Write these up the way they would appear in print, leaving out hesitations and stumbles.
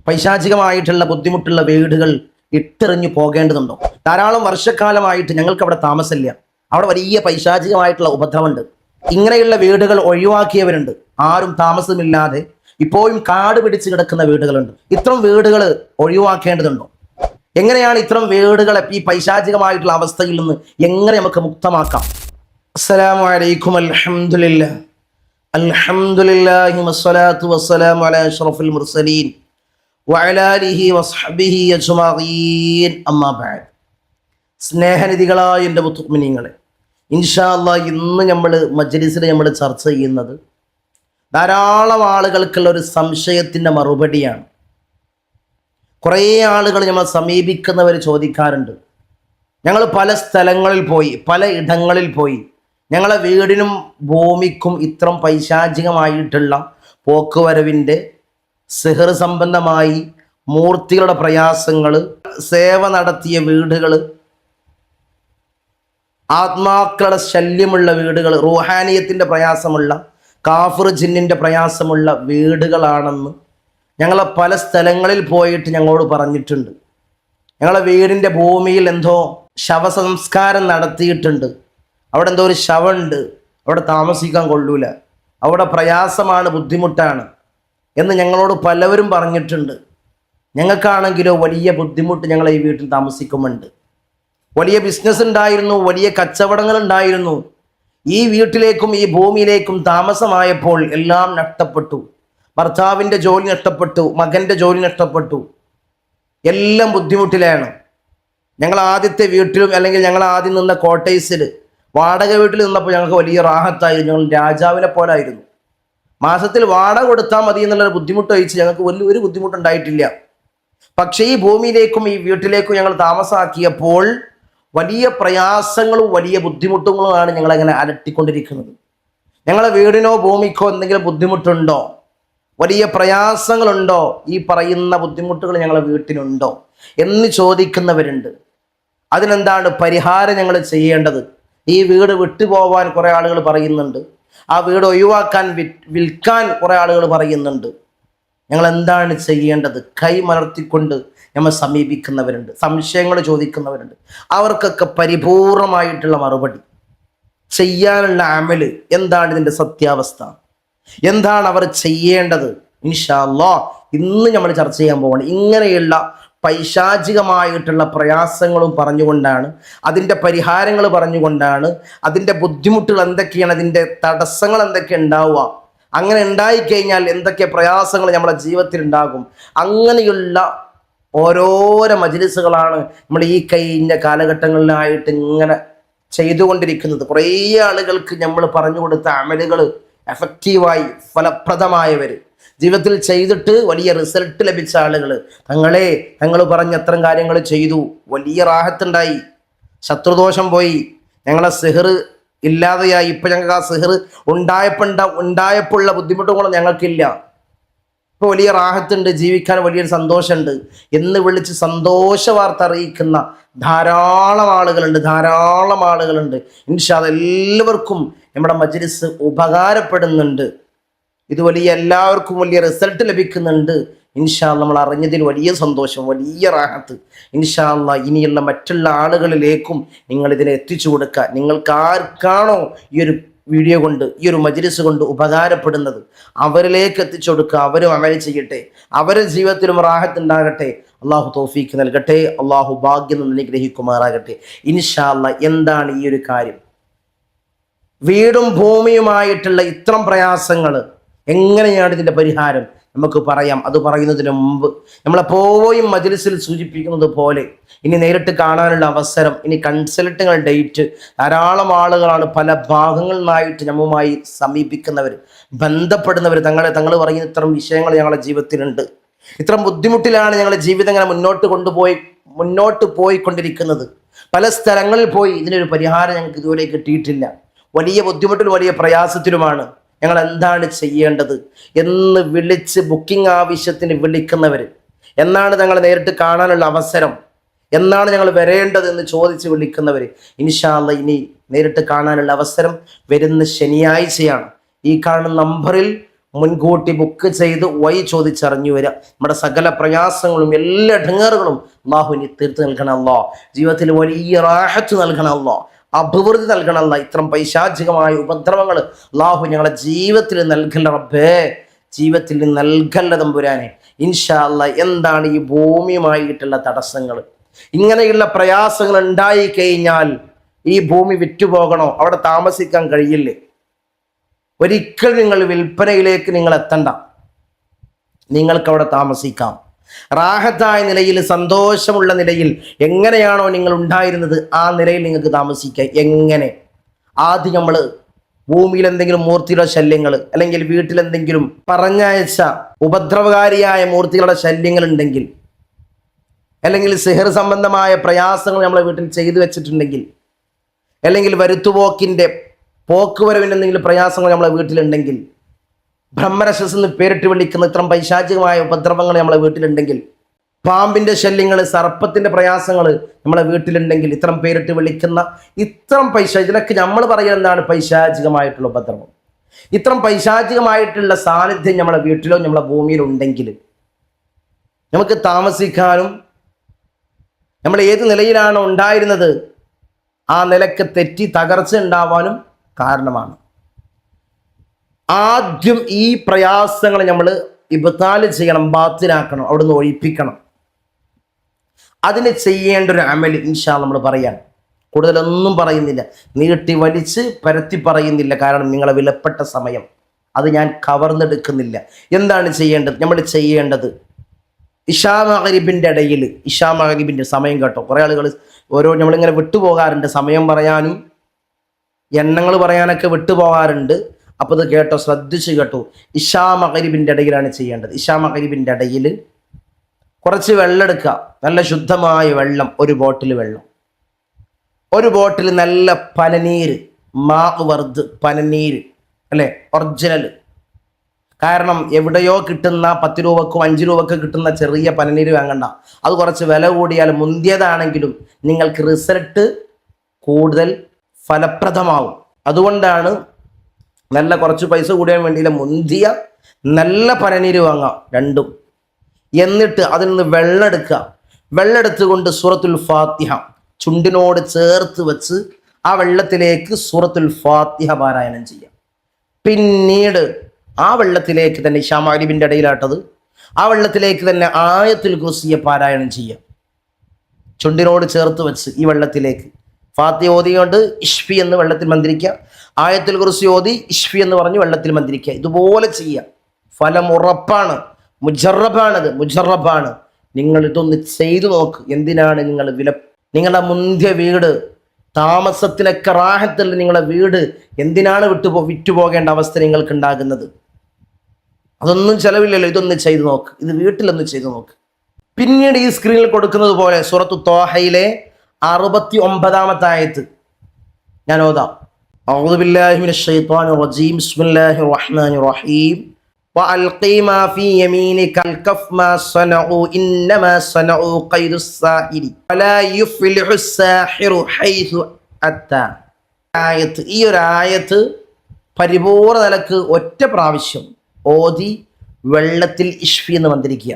പൈശാചികമായിട്ടുള്ള ബുദ്ധിമുട്ടുള്ള വീടുകൾ ഇട്ടെറിഞ്ഞു പോകേണ്ടതുണ്ടോ? ധാരാളം വർഷക്കാലമായിട്ട് ഞങ്ങൾക്ക് അവിടെ താമസമില്ല, അവിടെ വലിയ പൈശാചികമായിട്ടുള്ള ഉപദ്രവമുണ്ട്. ഇങ്ങനെയുള്ള വീടുകൾ ഒഴിവാക്കിയവരുണ്ട്. ആരും താമസമില്ലാതെ ഇപ്പോഴും കാട് പിടിച്ച് കിടക്കുന്ന വീടുകളുണ്ട്. ഇത്തരം വീടുകൾ ഒഴിവാക്കേണ്ടതുണ്ടോ? എങ്ങനെയാണ് ഇത്തരം വീടുകളെ ഈ പൈശാചികമായിട്ടുള്ള അവസ്ഥയിൽ നിന്ന് എങ്ങനെ നമുക്ക് മുക്തമാക്കാം? അസ്സലാമു അലൈക്കും. അൽഹംദുലില്ലാഹ് അൽഹംദുലില്ലാഹി വസ്സലാത്തു വസ്സലാമു അലാ അഷ്റഫിൽ മുർസലീൻ വഅലാ ആലിഹി വസ്ഹബിഹി അജ്മഈൻ. അമ്മാ ബഅദ്. സ്നേഹനിധികളായ എൻ്റെ മുഅ്മിനീങ്ങളെ, ഇൻഷാ അല്ലാഹ് ഇന്ന് നമ്മൾ മജ്ലിസിൽ ചർച്ച ചെയ്യുന്നത് ധാരാളം ആളുകൾക്കുള്ള ഒരു സംശയത്തിൻ്റെ മറുപടിയാണ്. കുറേ ആളുകൾ നമ്മൾ സമീപിക്കുന്നവർ ചോദിക്കാറുണ്ട്, ഞങ്ങൾ പല സ്ഥലങ്ങളിൽ പോയി, പല ഇടങ്ങളിൽ പോയി, ഞങ്ങളെ വീടിനും ഭൂമിക്കും ഇത്തരം പൈശാചികമായിട്ടുള്ള പോക്കുവരവിൻ്റെ സിഹർ സംബന്ധമായി മൂർത്തികളുടെ പ്രയാസങ്ങൾ, സേവ നടത്തിയ വീടുകൾ, ആത്മാക്കളുടെ ശല്യമുള്ള വീടുകൾ, റൂഹാനിയത്തിൻ്റെ പ്രയാസമുള്ള, കാഫിർ ജിന്നിൻ്റെ പ്രയാസമുള്ള വീടുകളാണെന്ന് ഞങ്ങളെ പല സ്ഥലങ്ങളിൽ പോയിട്ട് ഞങ്ങളോട് പറഞ്ഞിട്ടുണ്ട്. ഞങ്ങളെ വീടിൻ്റെ ഭൂമിയിൽ എന്തോ ശവസംസ്കാരം നടത്തിയിട്ടുണ്ട്, അവിടെ എന്തോ ഒരു ശവമുണ്ട്, അവിടെ താമസിക്കാൻ കൊള്ളൂല, അവിടെ പ്രയാസമാണ്, ബുദ്ധിമുട്ടാണ് എന്ന് ഞങ്ങളോട് പലവരും പറഞ്ഞിട്ടുണ്ട്. ഞങ്ങൾക്കാണെങ്കിലോ വലിയ ബുദ്ധിമുട്ട് ഞങ്ങളെ ഈ വീട്ടിൽ താമസിക്കുന്നുണ്ട്. വലിയ ബിസിനസ് ഉണ്ടായിരുന്നു, വലിയ കച്ചവടങ്ങൾ ഉണ്ടായിരുന്നു. ഈ വീട്ടിലേക്കും ഈ ഭൂമിയിലേക്കും താമസമായപ്പോൾ എല്ലാം നഷ്ടപ്പെട്ടു. ഭർത്താവിൻ്റെ ജോലി നഷ്ടപ്പെട്ടു, മകൻ്റെ ജോലി നഷ്ടപ്പെട്ടു, എല്ലാം ബുദ്ധിമുട്ടിലാണ്. ഞങ്ങൾ ആദ്യത്തെ വീട്ടിലും അല്ലെങ്കിൽ ഞങ്ങൾ ആദ്യം നിന്ന കോട്ടേഴ്സിൽ വാടക വീട്ടിൽ നിന്നപ്പോൾ ഞങ്ങൾക്ക് വലിയ റാഹത്തായിരുന്നു. ഞങ്ങൾ രാജാവിനെ പോലായിരുന്നു. മാസത്തിൽ വാടക കൊടുത്താൽ മതി എന്നുള്ളൊരു ബുദ്ധിമുട്ട് ഒഴിച്ച് ഞങ്ങൾക്ക് ഒരു ബുദ്ധിമുട്ടുണ്ടായിട്ടില്ല. പക്ഷേ ഈ ഭൂമിയിലേക്കും ഈ വീട്ടിലേക്കും ഞങ്ങൾ താമസാക്കിയപ്പോൾ വലിയ പ്രയാസങ്ങളും വലിയ ബുദ്ധിമുട്ടുകളുമാണ് ഞങ്ങളങ്ങനെ അലട്ടിക്കൊണ്ടിരിക്കുന്നത്. ഞങ്ങളെ വീടിനോ ഭൂമിക്കോ എന്തെങ്കിലും ബുദ്ധിമുട്ടുണ്ടോ, വലിയ പ്രയാസങ്ങളുണ്ടോ, ഈ പറയുന്ന ബുദ്ധിമുട്ടുകൾ ഞങ്ങളെ വീട്ടിനുണ്ടോ എന്ന് ചോദിക്കുന്നവരുണ്ട്. അതിനെന്താണ് പരിഹാരം ഞങ്ങൾ ചെയ്യേണ്ടത്? ഈ വീട് വിട്ടുപോകാൻ കുറേ ആളുകൾ പറയുന്നുണ്ട്, ആ വീട് ഒഴിവാക്കാൻ വിൽക്കാൻ കുറേ ആളുകൾ പറയുന്നുണ്ട്. ഞങ്ങൾ എന്താണ് ചെയ്യേണ്ടത്? കൈ മലർത്തിക്കൊണ്ട് നമ്മൾ സമീപിക്കുന്നവരുണ്ട്, സംശയങ്ങൾ ചോദിക്കുന്നവരുണ്ട്. അവർക്കൊക്കെ പരിപൂർണമായിട്ടുള്ള മറുപടി, ചെയ്യാനുള്ള അമല് എന്താണ്, ഇതിൻ്റെ സത്യാവസ്ഥ എന്താണ്, അവർ ചെയ്യേണ്ടത്, ഇൻഷാ അല്ലാഹ് ഇന്ന് നമ്മൾ ചർച്ച ചെയ്യാൻ പോവാണ്. ഇങ്ങനെയുള്ള പൈശാചികമായിട്ടുള്ള പ്രയാസങ്ങളും പറഞ്ഞുകൊണ്ടാണ്, അതിൻ്റെ പരിഹാരങ്ങൾ പറഞ്ഞുകൊണ്ടാണ്, അതിൻ്റെ ബുദ്ധിമുട്ടുകൾ എന്തൊക്കെയാണ്, അതിൻ്റെ തടസ്സങ്ങൾ എന്തൊക്കെ ഉണ്ടാവുക, അങ്ങനെ ഉണ്ടായിക്കഴിഞ്ഞാൽ എന്തൊക്കെ പ്രയാസങ്ങൾ നമ്മുടെ ജീവിതത്തിൽ ഉണ്ടാകും, അങ്ങനെയുള്ള ഓരോരോ മജ്ലിസുകളാണ് നമ്മൾ ഈ കഴിഞ്ഞ കാലഘട്ടങ്ങളിലായിട്ട് ഇങ്ങനെ ചെയ്തുകൊണ്ടിരിക്കുന്നത്. കുറേ ആളുകൾക്ക് നമ്മൾ പറഞ്ഞു കൊടുത്ത അമലുകൾ എഫക്റ്റീവായി ഫലപ്രദമായവർ, ജീവിതത്തിൽ ചെയ്തിട്ട് വലിയ റിസൾട്ട് ലഭിച്ച ആളുകൾ, തങ്ങൾ പറഞ്ഞ അത്തരം കാര്യങ്ങൾ ചെയ്തു, വലിയ റാഹത്തുണ്ടായി, ശത്രുദോഷം പോയി, ഞങ്ങളെ സിഹർ ഇല്ലാതെയായി, ഇപ്പം ഞങ്ങൾക്ക് ആ സിഹർ ഉണ്ടായപ്പോഴുള്ള ബുദ്ധിമുട്ടുകളും ഞങ്ങൾക്കില്ല, ഇപ്പോൾ വലിയ റാഹത്തുണ്ട്, ജീവിക്കാൻ വലിയൊരു സന്തോഷമുണ്ട് എന്ന് വിളിച്ച് സന്തോഷ വാർത്ത അറിയിക്കുന്ന ധാരാളം ആളുകളുണ്ട്. ഇൻഷാ അല്ലാഹ് എല്ലാവർക്കും നമ്മുടെ മജ്ലിസ് ഉപകാരപ്പെടുന്നുണ്ട്. ഇത് വലിയ എല്ലാവർക്കും വലിയ റിസൾട്ട് ലഭിക്കുന്നുണ്ട്. ഇൻഷാ അല്ലാഹ് നമ്മൾ അറിഞ്ഞതിൽ വലിയ സന്തോഷം, വലിയ റാഹത്ത്. ഇൻഷാ അല്ലാഹ് ഇനിയുള്ള മറ്റുള്ള ആളുകളിലേക്കും നിങ്ങൾ ഇതിനെ എത്തിച്ചു കൊടുക്കുക. നിങ്ങൾക്ക് ആർക്കാണോ ഈ ഒരു വീഡിയോ കൊണ്ട്, ഈ ഒരു മജ്ലിസ് കൊണ്ട് ഉപകാരപ്പെടുന്നത്, അവരിലേക്ക് എത്തിച്ചു കൊടുക്കുക. അവരും അമൽ ചെയ്യട്ടെ, അവരുടെ ജീവിതത്തിലും റാഹത്ത് ഉണ്ടാകട്ടെ. അള്ളാഹു തൗഫീക്ക് നൽകട്ടെ, അള്ളാഹു ഭാഗ്യം അനുഗ്രഹിക്കുമാറാകട്ടെ. ഇൻഷാ അല്ലാഹ് എന്താണ് ഈ ഒരു കാര്യം, വീടും ഭൂമിയുമായിട്ടുള്ള ഇത്തരം പ്രയാസങ്ങൾ എങ്ങനെയാണ് ഇതിൻ്റെ പരിഹാരം നമുക്ക് പറയാം. അത് പറയുന്നതിന് മുമ്പ് നമ്മളെപ്പോഴും മജ്ലിസിൽ സൂചിപ്പിക്കുന്നത് പോലെ ഇനി നേരിട്ട് കാണാനുള്ള അവസരം, ഇനി കൺസൾട്ടുകൾ ഡേറ്റ്, ധാരാളം ആളുകളാണ് പല ഭാഗങ്ങളിൽ നിന്നായിട്ട് നമ്മളുമായി സമീപിക്കുന്നവർ, ബന്ധപ്പെടുന്നവർ. തങ്ങൾ പറയുന്ന ഇത്തരം വിഷയങ്ങൾ ഞങ്ങളുടെ ജീവിതത്തിലുണ്ട്, ഇത്തരം ബുദ്ധിമുട്ടിലാണ് ഞങ്ങളുടെ ജീവിതം ഇങ്ങനെ മുന്നോട്ട് പോയിക്കൊണ്ടിരിക്കുന്നത്. പല സ്ഥലങ്ങളിൽ പോയി ഇതിനൊരു പരിഹാരം ഞങ്ങൾക്ക് ഇതുവരെ കിട്ടിയിട്ടില്ല, വലിയ ബുദ്ധിമുട്ടിലും വലിയ പ്രയാസത്തിലുമാണ്. ഞങ്ങൾ എന്താണ് ചെയ്യേണ്ടത് എന്ന് വിളിച്ച് ബുക്കിംഗ് ആവശ്യത്തിന് വിളിക്കുന്നവർ, എന്നാണ് ഞങ്ങൾ നേരിട്ട് കാണാനുള്ള അവസരം, എന്നാണ് ഞങ്ങൾ വരേണ്ടത് എന്ന് ചോദിച്ച് വിളിക്കുന്നവർ, ഇൻഷാ അല്ലാഹ് ഇനി നേരിട്ട് കാണാനുള്ള അവസരം വരുന്ന ശനിയാഴ്ചയാണ്. ഈ കാണുന്ന നമ്പറിൽ മുൻകൂട്ടി ബുക്ക് ചെയ്ത് വഴി ചോദിച്ചറിഞ്ഞു വരിക. നമ്മുടെ സകല പ്രയാസങ്ങളും എല്ലാ ഇടങ്ങേറുകളും അള്ളാഹുവിന് തീർത്ത് നൽകണം അല്ലാഹ്. ജീവിതത്തിൽ വലിയ റാഹത്ത് നൽകണം അല്ലാഹ്, അഭിവൃദ്ധി നൽകണം അല്ലാഹ്. ഇത്തരം പൈശാചികമായ ഉപദ്രവങ്ങൾ അള്ളാഹു ഞങ്ങളെ ജീവിതത്തിൽ നൽകല്ല റബ്ബേ, ജീവിതത്തിൽ നൽകല്ല തമ്പുരാനെ. ഇൻഷാ അല്ലാഹ്. എന്താണ് ഈ ഭൂമിയുമായിട്ടുള്ള തടസ്സങ്ങൾ? ഇങ്ങനെയുള്ള പ്രയാസങ്ങൾ ഉണ്ടായി കഴിഞ്ഞാൽ ഈ ഭൂമി വിറ്റുപോകണോ? അവിടെ താമസിക്കാൻ കഴിയില്ലേ? ഒരിക്കൽ നിങ്ങൾ വിൽപ്പനയിലേക്ക് നിങ്ങൾ എത്തണ്ട, നിങ്ങൾക്ക് അവിടെ താമസിക്കാം. റാഹത്തായ നിലയിൽ, സന്തോഷമുള്ള നിലയിൽ എങ്ങനെയാണോ നിങ്ങൾ ഉണ്ടായിരുന്നത് ആ നിലയിൽ നിങ്ങൾക്ക് താമസിക്കാം. എങ്ങനെ? ആദ്യം നമ്മൾ ഭൂമിയിൽ എന്തെങ്കിലും മൂർത്തിയുടെ ശല്യങ്ങൾ, അല്ലെങ്കിൽ വീട്ടിലെന്തെങ്കിലും പറഞ്ഞയച്ച ഉപദ്രവകാരിയായ മൂർത്തികളുടെ ശല്യങ്ങൾ ഉണ്ടെങ്കിൽ, അല്ലെങ്കിൽ സിഹർ സംബന്ധമായ പ്രയാസങ്ങൾ നമ്മളെ വീട്ടിൽ ചെയ്തു വെച്ചിട്ടുണ്ടെങ്കിൽ, അല്ലെങ്കിൽ വരുത്തുപോക്കിൻ്റെ പോക്കുവരവിന് എന്തെങ്കിലും പ്രയാസങ്ങൾ നമ്മളെ വീട്ടിലുണ്ടെങ്കിൽ, ബ്രഹ്മരക്ഷസ് എന്ന് പേരിട്ട് വിളിക്കുന്ന ഇത്തരം പൈശാചികമായ ഉപദ്രവങ്ങൾ നമ്മളെ വീട്ടിലുണ്ടെങ്കിൽ, പാമ്പിൻ്റെ ശല്യങ്ങൾ, സർപ്പത്തിൻ്റെ പ്രയാസങ്ങൾ നമ്മളെ വീട്ടിലുണ്ടെങ്കിൽ, ഇത്തരം പേരിട്ട് വിളിക്കുന്ന ഇത്തരം ഇതിനൊക്കെ നമ്മൾ പറയുന്നത് എന്താണ്? പൈശാചികമായിട്ടുള്ള ഉപദ്രവം. ഇത്തരം പൈശാചികമായിട്ടുള്ള സാന്നിധ്യം നമ്മളെ വീട്ടിലോ നമ്മളെ ഭൂമിയിലോ ഉണ്ടെങ്കിൽ നമുക്ക് താമസിക്കാനും നമ്മൾ ഏത് നിലയിലാണോ ഉണ്ടായിരുന്നത് ആ നിലക്ക് തെറ്റി തകർച്ച ഉണ്ടാവാനും കാരണമാണ്. ആദ്യം ഈ പ്രയാസങ്ങൾ നമ്മൾ ഇബ്താൽ ചെയ്യണം, ബാത്തിലാക്കണം, അവിടുന്ന് ഒഴിപ്പിക്കണം. അതിന് ചെയ്യേണ്ട ഒരു അമൽ ഇൻഷാ നമ്മൾ പറയാൻ കൂടുതലൊന്നും പറയുന്നില്ല, നീട്ടി വലിച്ച് പരത്തി പറയുന്നില്ല. കാരണം നിങ്ങളെ വിലപ്പെട്ട സമയം അത് ഞാൻ കവർന്നെടുക്കുന്നില്ല. എന്താണ് ചെയ്യേണ്ടത്? നമ്മൾ ചെയ്യേണ്ടത് ഇശാ മഗ്‌രിബിൻ്റെ ഇടയിൽ, ഇശാ മഗ്‌രിബിൻ്റെ സമയം കേട്ടോ, കുറേ ആളുകൾ നമ്മളിങ്ങനെ വിട്ടുപോകാറുണ്ട്, സമയം പറയാനും എണ്ണങ്ങൾ പറയാനൊക്കെ വിട്ടുപോകാറുണ്ട്. അപ്പോൾ ഇത് കേട്ടോ, ശ്രദ്ധിച്ച് കേട്ടോ. ഇശാ മഗ്‌രിബിൻ്റെ ഇടയിലാണ് ചെയ്യേണ്ടത്. ഇശാ മഗ്‌രിബിൻ്റെ ഇടയിൽ കുറച്ച് വെള്ളം എടുക്കുക, നല്ല ശുദ്ധമായ വെള്ളം, ഒരു ബോട്ടിൽ വെള്ളം, ഒരു ബോട്ടിൽ നല്ല പനനീര്, മാ വർദ് പനനീര് അല്ലേ, ഒറിജിനൽ. കാരണം എവിടെയോ കിട്ടുന്ന 10 രൂപക്കും 5 രൂപക്കും കിട്ടുന്ന ചെറിയ പനനീര് വാങ്ങണ്ട. അത് കുറച്ച് വില കൂടിയാൽ മുന്തിയതാണെങ്കിലും നിങ്ങൾക്ക് റിസൾട്ട് കൂടുതൽ ഫലപ്രദമാവും. അതുകൊണ്ടാണ് നല്ല കുറച്ച് പൈസ കൂടിയാൻ വേണ്ടിയില്ല, മുന്തിയ നല്ല പനനീര് വാങ്ങാം രണ്ടും. എന്നിട്ട് അതിൽ നിന്ന് വെള്ളം എടുക്കുക. വെള്ളം എടുത്തുകൊണ്ട് സൂറത്തുൽ ഫാത്തിഹ ചുണ്ടിനോട് ചേർത്ത് വെച്ച് ആ വെള്ളത്തിലേക്ക് സൂറത്തുൽ ഫാത്തിഹ പാരായണം ചെയ്യാം. പിന്നീട് ആ വെള്ളത്തിലേക്ക് തന്നെ, ഇശാ മഗ്‌രിബിൻ്റെ ഇടയിലാട്ടത്, ആ വെള്ളത്തിലേക്ക് തന്നെ ആയത്തുൽ കുർസിയെ പാരായണം ചെയ്യാം. ചുണ്ടിനോട് ചേർത്ത് വെച്ച് ഈ വെള്ളത്തിലേക്ക് ഫാത്തിഹ ഓതിക്കൊണ്ട് ഇഷ്ഫി എന്ന് വെള്ളത്തിൽ മന്ത്രിക്കുക, ആയത്തുൽ കുർസി ഓതി ഇഷ്ഫി എന്ന് പറഞ്ഞ് വെള്ളത്തിൽ മന്ത്രിക്കുക. ഇതുപോലെ ചെയ്യുക. ഫലം ഉറപ്പാണ്, മുജറബാണത്, മുജറബാണ്. നിങ്ങൾ ഇതൊന്ന് ചെയ്തു നോക്ക്. എന്തിനാണ് നിങ്ങളുടെ മുന്തിയ വീട്, താമസത്തിനൊക്കെ റാഹത്തുള്ള നിങ്ങളുടെ വീട് എന്തിനാണ് വിറ്റുപോകേണ്ട അവസ്ഥ നിങ്ങൾക്ക് ഉണ്ടാകുന്നത്? അതൊന്നും ചിലവില്ലല്ലോ. ഇതൊന്ന് ചെയ്തു നോക്ക്, ഇത് വീട്ടിലൊന്ന് ചെയ്തു നോക്ക്. പിന്നീട് ഈ സ്ക്രീനിൽ കൊടുക്കുന്നത് പോലെ സൂറത്തു ത്വാഹയിലെ 69-ാമത്തെ ആയത്ത് ഞാൻ ഓതാം. അഊദു ബില്ലാഹി മിനശ് ശൈത്വാനിർ റജീം. ബിസ്മില്ലാഹിർ റഹ്മാനിർ റഹീം. വഅൽഖി മാ ഫീ യമീനിക അൽകഫ് മാ സനഉ ഇന്നമാ സനഉ ഖൈദുസ് സാഹിരി വലാ യുഫ്ലിഹുസ് സാഹിറു ഹൈസു അത്താ. ആയത്ത്, ഈ ഒരു ആയത്ത് പരിപൂർണ്ണ നിലക്ക് ഒറ്റ പ്രാവശ്യം ഓതി വെള്ളത്തിൽ ഇഷ്ഫി എന്ന് മന്ത്രിക്കുക.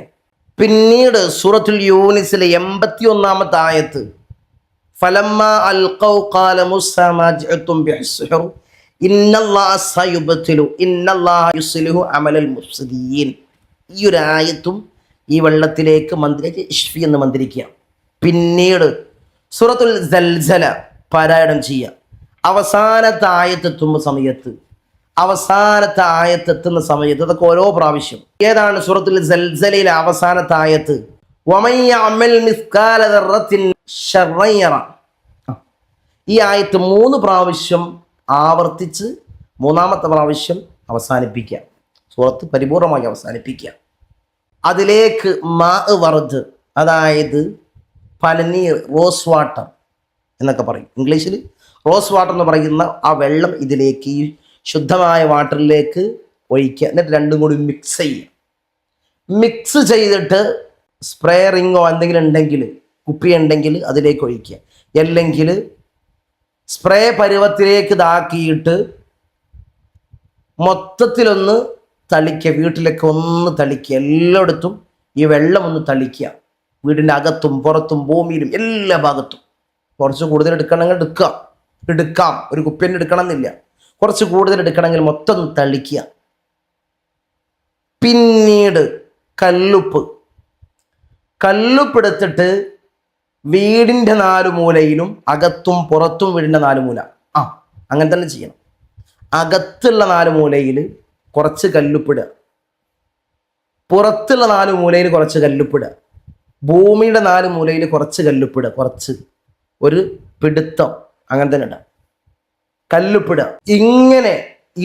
പിന്നീട് സൂറത്തുൽ യൂനിസിലെ 81-ാമത്തെ ആയത്ത് ഫലമ്മാ അൽഖൗ ഖാല മൂസാ മാ ജഅതും ബിഹിസ്ഹർ ഇന്നല്ലാഹ സയുബ്തിലു ഇന്നല്ലാഹ യുസ്ലിഹു അമലൽ മുഫ്സിദീൻ. ഈ ഒരു ആയത്തും ഈ വെള്ളത്തിലേക്ക് മന്ത്രിച്ച് ഇഷ്ഫി എന്ന് മന്ത്രിക്കുക. പിന്നീട് സൂറത്തുൽ സൽസല പാരായണം ചെയ്യുക. അവസാനത്തെ ആയത്തെത്തുന്ന സമയത്ത് അതൊക്കെ ഓരോ പ്രാവശ്യം. ഏതാണ് സൂറത്തുൽ സൽസലയിലെ അവസാനത്തെ ആയത്ത്? വമൻ യഅമൽ മിസ്കാല ദർറത്തിൻ ശർറൻ യറ. ഈ ആയത്ത് 3 പ്രാവശ്യം ആവർത്തിച്ച് 3-ാമത്തെ പ്രാവശ്യം അവസാനിപ്പിക്കുക, സൂറത്ത് പരിപൂർണമായി അവസാനിപ്പിക്കുക. അതിലേക്ക് മാ വർദ്, അതായത് പനനീർ, റോസ് വാട്ടർ എന്നൊക്കെ പറയും ഇംഗ്ലീഷിൽ. റോസ് വാട്ടർ എന്ന് പറയുന്ന ആ വെള്ളം ഇതിലേക്ക്, ഈ ശുദ്ധമായ വാട്ടറിലേക്ക് ഒഴിക്കുക. എന്നിട്ട് രണ്ടും കൂടി മിക്സ് ചെയ്യുക. മിക്സ് ചെയ്തിട്ട് സ്പ്രേ റിങ്ങോ എന്തെങ്കിലും ഉണ്ടെങ്കിൽ, കുപ്പി ഉണ്ടെങ്കിൽ അതിലേക്ക് ഒഴിക്കുക. അല്ലെങ്കിൽ സ്പ്രേ പരുവത്തിലേക്ക് ഇതാക്കിയിട്ട് മൊത്തത്തിലൊന്ന് തളിക്കുക, വീട്ടിലൊക്കെ ഒന്ന് തളിക്കുക, എല്ലായിടത്തും ഈ വെള്ളം ഒന്ന് തളിക്കുക, വീടിൻ്റെ അകത്തും പുറത്തും ഭൂമിയിലും എല്ലാ ഭാഗത്തും. കുറച്ച് കൂടുതൽ എടുക്കണമെങ്കിൽ എടുക്കാം, ഒരു കുപ്പിന്നെ എടുക്കണം എന്നില്ല, കുറച്ച് കൂടുതൽ എടുക്കണമെങ്കിൽ മൊത്തം തളിക്കുക. പിന്നീട് കല്ലുപ്പെടുത്തിട്ട് വീടിൻ്റെ 4 മൂലയിലും അകത്തും പുറത്തും വീടിൻ്റെ 4 മൂല അങ്ങനെ തന്നെ ചെയ്യണം. അകത്തുള്ള 4 മൂലയിൽ കുറച്ച് കല്ലുപ്പിടുക, പുറത്തുള്ള 4 മൂലയിൽ കുറച്ച് കല്ലുപ്പിടുക, ഭൂമിയുടെ 4 മൂലയിൽ കുറച്ച് കല്ലുപ്പിടുക, കുറച്ച് ഒരു പിടുത്തം അങ്ങനെ തന്നെ ഇടാം, കല്ലുപ്പിടുക. ഇങ്ങനെ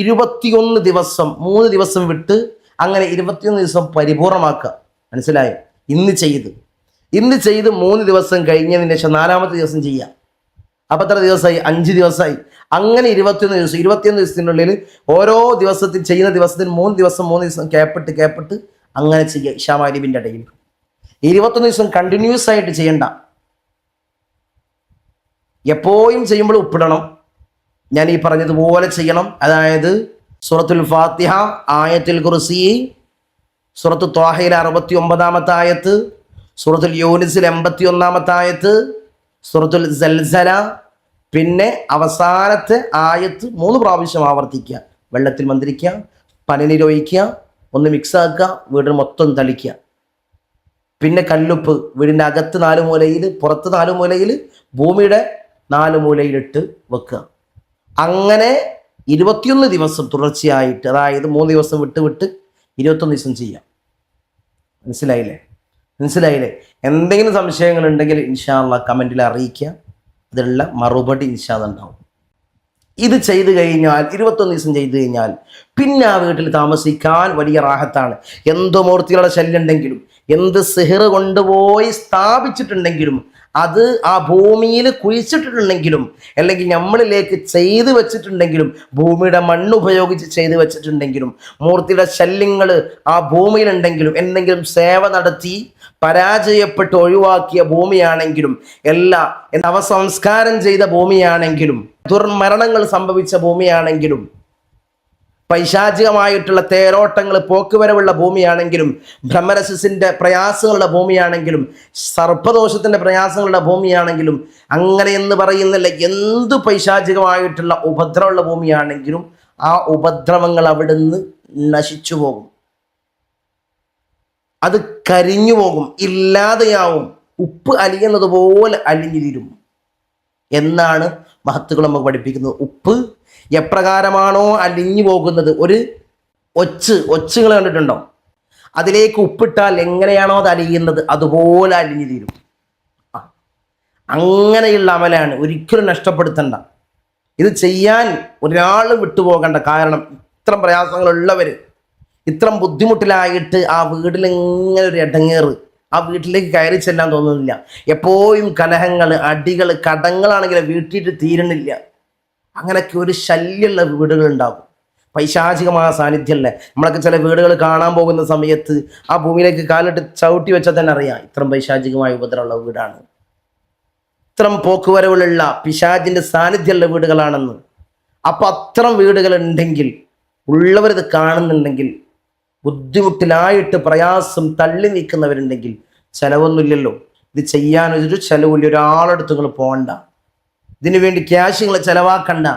21 ദിവസം, 3 ദിവസം വിട്ട് അങ്ങനെ 21 ദിവസം പരിപൂർണമാക്കുക. മനസ്സിലായോ? ഇന്ന് ചെയ്ത് 3 ദിവസം കഴിഞ്ഞതിന് ശേഷം 4-ാമത്തെ ദിവസം ചെയ്യാം. അപ്പം എത്ര ദിവസമായി? 5 ദിവസമായി. അങ്ങനെ 21 ദിവസത്തിനുള്ളിൽ ഓരോ ദിവസത്തിൽ ചെയ്യുന്ന ദിവസത്തിൽ 3 ദിവസം കേപ്പിട്ട് അങ്ങനെ ചെയ്യുക. ഇശാ മഗ്‌രിബിൻ്റെ ഇടയിൽ 21 ദിവസം കണ്ടിന്യൂസ് ആയിട്ട് ചെയ്യണ്ട. എപ്പോഴും ചെയ്യുമ്പോൾ ഉപ്പിടണം. ഞാൻ ഈ പറഞ്ഞതുപോലെ ചെയ്യണം. അതായത് സൂറത്തുൽ ഫാത്തിഹ, ആയത്തുൽ കുർസി, സൂറത്തു ത്വാഹയിലെ 69-ാമത്തെ ആയത്ത്, സൂറത്തുൽ യൂനിസിൽ 81-ാമത്തെ ആയത്ത്, സൂറത്തുൽ സൽസല, പിന്നെ അവസാനത്തെ ആയത്ത് 3 പ്രാവശ്യം ആവർത്തിക്കുക. വെള്ളത്തിൽ മന്ത്രിക്കുക, പനിനീരൊഴിക്കുക, ഒന്ന് മിക്സ് ആക്കുക, വീടിന് മൊത്തം തളിക്കുക. പിന്നെ കല്ലുപ്പ് വീടിൻ്റെ അകത്ത് 4 മൂലയിൽ, പുറത്ത് 4 മൂലയിൽ, ഭൂമിയുടെ 4 മൂലയിലിട്ട് വെക്കുക. അങ്ങനെ 21 ദിവസം തുടർച്ചയായിട്ട്, അതായത് 3 ദിവസം വിട്ട് 21 ദിവസം ചെയ്യാം. മനസ്സിലായില്ലേ? എന്തെങ്കിലും സംശയങ്ങൾ ഉണ്ടെങ്കിൽ ഇൻഷാ അല്ലാഹ് കമൻറ്റിൽ അറിയിക്കുക. അതിനുള്ള മറുപടി ഇൻഷാ അല്ലാഹ് ഉണ്ടാവും. ഇത് ചെയ്തു കഴിഞ്ഞാൽ 21 ദിവസം ചെയ്തു കഴിഞ്ഞാൽ പിന്നെ ആ വീട്ടിൽ താമസിക്കാൻ വലിയ റാഹത്താണ്. എന്ത് മൂർത്തികളുടെ ശല്യം ഉണ്ടെങ്കിലും, എന്ത് സിഹ്റ് കൊണ്ടുപോയി സ്ഥാപിച്ചിട്ടുണ്ടെങ്കിലും, അത് ആ ഭൂമിയിൽ കുഴിച്ചിട്ടിട്ടുണ്ടെങ്കിലും, അല്ലെങ്കിൽ നമ്മളിലേക്ക് ചെയ്തു വെച്ചിട്ടുണ്ടെങ്കിലും, ഭൂമിയുടെ മണ്ണ് ഉപയോഗിച്ച് ചെയ്തു വെച്ചിട്ടുണ്ടെങ്കിലും, മൂർത്തിയുടെ ശല്യങ്ങൾ ആ ഭൂമിയിലുണ്ടെങ്കിലും, എന്തെങ്കിലും സേവ നടത്തി പരാജയപ്പെട്ട് ഒഴിവാക്കിയ ഭൂമിയാണെങ്കിലും, എല്ലാ അവസംസ്കാരം ചെയ്ത ഭൂമിയാണെങ്കിലും, ദുർമരണങ്ങൾ സംഭവിച്ച ഭൂമിയാണെങ്കിലും, പൈശാചികമായിട്ടുള്ള തേരോട്ടങ്ങൾ പോക്കുവരവുള്ള ഭൂമിയാണെങ്കിലും, ഭ്രമരസിന്റെ പ്രയാസങ്ങളുടെ ഭൂമിയാണെങ്കിലും, സർപ്പദോഷത്തിന്റെ പ്രയാസങ്ങളുടെ ഭൂമിയാണെങ്കിലും, അങ്ങനെ എന്ന് പറയുന്നില്ല, എന്ത് പൈശാചികമായിട്ടുള്ള ഉപദ്രവമുള്ള ഭൂമിയാണെങ്കിലും ആ ഉപദ്രവങ്ങൾ അവിടുന്ന് നശിച്ചു പോകും, അത് കരിഞ്ഞു പോകും, ഇല്ലാതെയാവും, ഉപ്പ് അലിയുന്നത് പോലെ അലിഞ്ഞു തീരും എന്നാണ് മഹത്തുക്കൾ നമുക്ക് പഠിപ്പിക്കുന്നത്. ഉപ്പ് എപ്രകാരമാണോ അലിഞ്ഞു പോകുന്നത്, ഒരു ഒച്ചുകൾ കണ്ടിട്ടുണ്ടോ? അതിലേക്ക് ഉപ്പിട്ടാൽ എങ്ങനെയാണോ അത് അലിയുന്നത് അതുപോലെ അലിഞ്ഞു തീരും. അങ്ങനെയുള്ള അമലാണ്, ഒരിക്കലും നഷ്ടപ്പെടുത്തണ്ട. ഇത് ചെയ്യാൻ ഒരാൾ വിട്ടുപോകണ്ട. കാരണം ഇത്തരം പ്രയാസങ്ങളുള്ളവർ, ഇത്തരം ബുദ്ധിമുട്ടിലായിട്ട് ആ വീട്ടിൽ ഇങ്ങനെ ഒരു ഇടങ്ങേറ്, ആ വീട്ടിലേക്ക് കയറി ചെല്ലാൻ തോന്നുന്നില്ല. എപ്പോഴും കലഹങ്ങൾ, അടികൾ, കടങ്ങളാണെങ്കിലും വീട്ടിട്ട് തീരണില്ല. അങ്ങനെയൊക്കെ ഒരു ശല്യമുള്ള വീടുകൾ ഉണ്ടാകും. പൈശാചികമായ സാന്നിധ്യമല്ലേ. നമ്മളൊക്കെ ചില വീടുകൾ കാണാൻ പോകുന്ന സമയത്ത് ആ ഭൂമിയിലേക്ക് കാലിട്ട് ചവിട്ടി വെച്ചാൽ തന്നെ അറിയാം ഇത്രയും പൈശാചികമായ ഉപദ്രവമുള്ള വീടാണ്, ഇത്തരം പോക്കുവരവുകളുള്ള പിശാചിൻ്റെ സാന്നിധ്യമുള്ള വീടുകളാണെന്ന്. അപ്പം അത്തരം വീടുകൾ ഉണ്ടെങ്കിൽ, ഉള്ളവരിത് കാണുന്നുണ്ടെങ്കിൽ, ബുദ്ധിമുട്ടിലായിട്ട് പ്രയാസം തള്ളി നീക്കുന്നവരുണ്ടെങ്കിൽ, ചിലവൊന്നുമില്ലല്ലോ, ഇത് ചെയ്യാനൊരു ചിലവില്ല, ഒരാളെടുത്ത് നിങ്ങൾ പോകണ്ട, ഇതിനു വേണ്ടി ക്യാഷ് നിങ്ങൾ ചിലവാക്കണ്ട.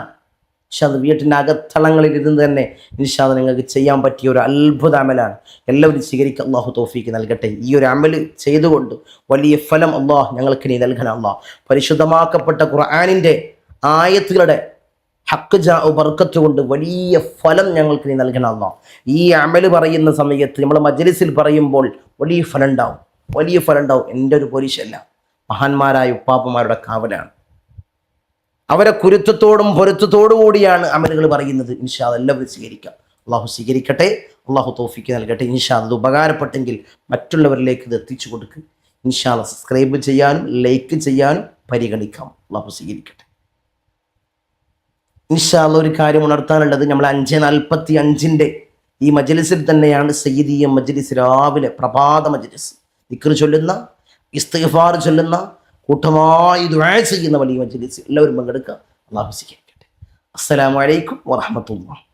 പക്ഷെ അത് വീട്ടിൻ്റെ അകത്തളങ്ങളിൽ ഇരുന്ന് തന്നെ ഇൻഷാ അല്ലാഹ് നിങ്ങൾക്ക് ചെയ്യാൻ പറ്റിയ ഒരു അത്ഭുത അമലാണ്. എല്ലാവരും സ്വീകരിക്കുക. അള്ളാഹു തൗഫീക്ക് നൽകട്ടെ. ഈ ഒരു അമൽ ചെയ്തുകൊണ്ട് വലിയ ഫലം അള്ളാഹ് ഞങ്ങൾക്ക് നീ നൽകണം. അള്ളാഹ് പരിശുദ്ധമാക്കപ്പെട്ട ഖുർആനിൻ്റെ ആയത്തുകളുടെ ഹക്ക് ബർക്കത്ത് കൊണ്ട് വലിയ ഫലം ഞങ്ങൾക്ക് നീ നൽകണം. അള്ളാഹ് ഈ അമൽ പറയുന്ന സമയത്ത് നമ്മൾ മജ്‌ലിസിൽ പറയുമ്പോൾ വലിയ ഫലം ഉണ്ടാവും. എൻ്റെ ഒരു പൊരിശല്ല, മഹാന്മാരായ ഉപ്പാപ്പമാരുടെ കാവലാണ്. അവരെ കുരുത്തത്തോടും പൊരുത്തത്തോടു കൂടിയാണ് അമലുകൾ പറയുന്നത്. ഇൻഷാ അല്ലാഹ് എല്ലാവരും സ്വീകരിക്കാം. അള്ളാഹു സ്വീകരിക്കട്ടെ. അള്ളാഹു തൗഫീക്ക് നൽകട്ടെ. ഇൻഷാ അല്ലാഹ് ഉപകാരപ്പെട്ടെങ്കിൽ മറ്റുള്ളവരിലേക്ക് ഇത് എത്തിച്ചു കൊടുക്കുക. ഇൻഷാ അല്ലാഹ് സബ്സ്ക്രൈബ് ചെയ്യാനും ലൈക്ക് ചെയ്യാനും പരിഗണിക്കാം. അള്ളാഹു സ്വീകരിക്കട്ടെ. ഇൻഷാ അല്ലാഹ് ഒരു കാര്യം ഉണർത്താനുള്ളത്, നമ്മൾ 5:45 ഈ മജ്‌ലിസിൽ തന്നെയാണ് സയ്യിദിയ മജ്‌ലിസ്, രാവിലെ പ്രഭാത മജ്‌ലിസ്, ദിക്ർ ചൊല്ലുന്ന, ഇസ്തിഗ്ഫാർ ചൊല്ലുന്ന, കൂട്ടമായി ദുആ ചെയ്യുന്ന വലിയ മജ്‌ലിസ്. എല്ലാവരും പങ്കെടുക്കുക. അല്ലാഹു സ്വീകരിക്കട്ടെ. അസ്സലാമു അലൈക്കും വറഹ്മത്തുള്ളാഹി.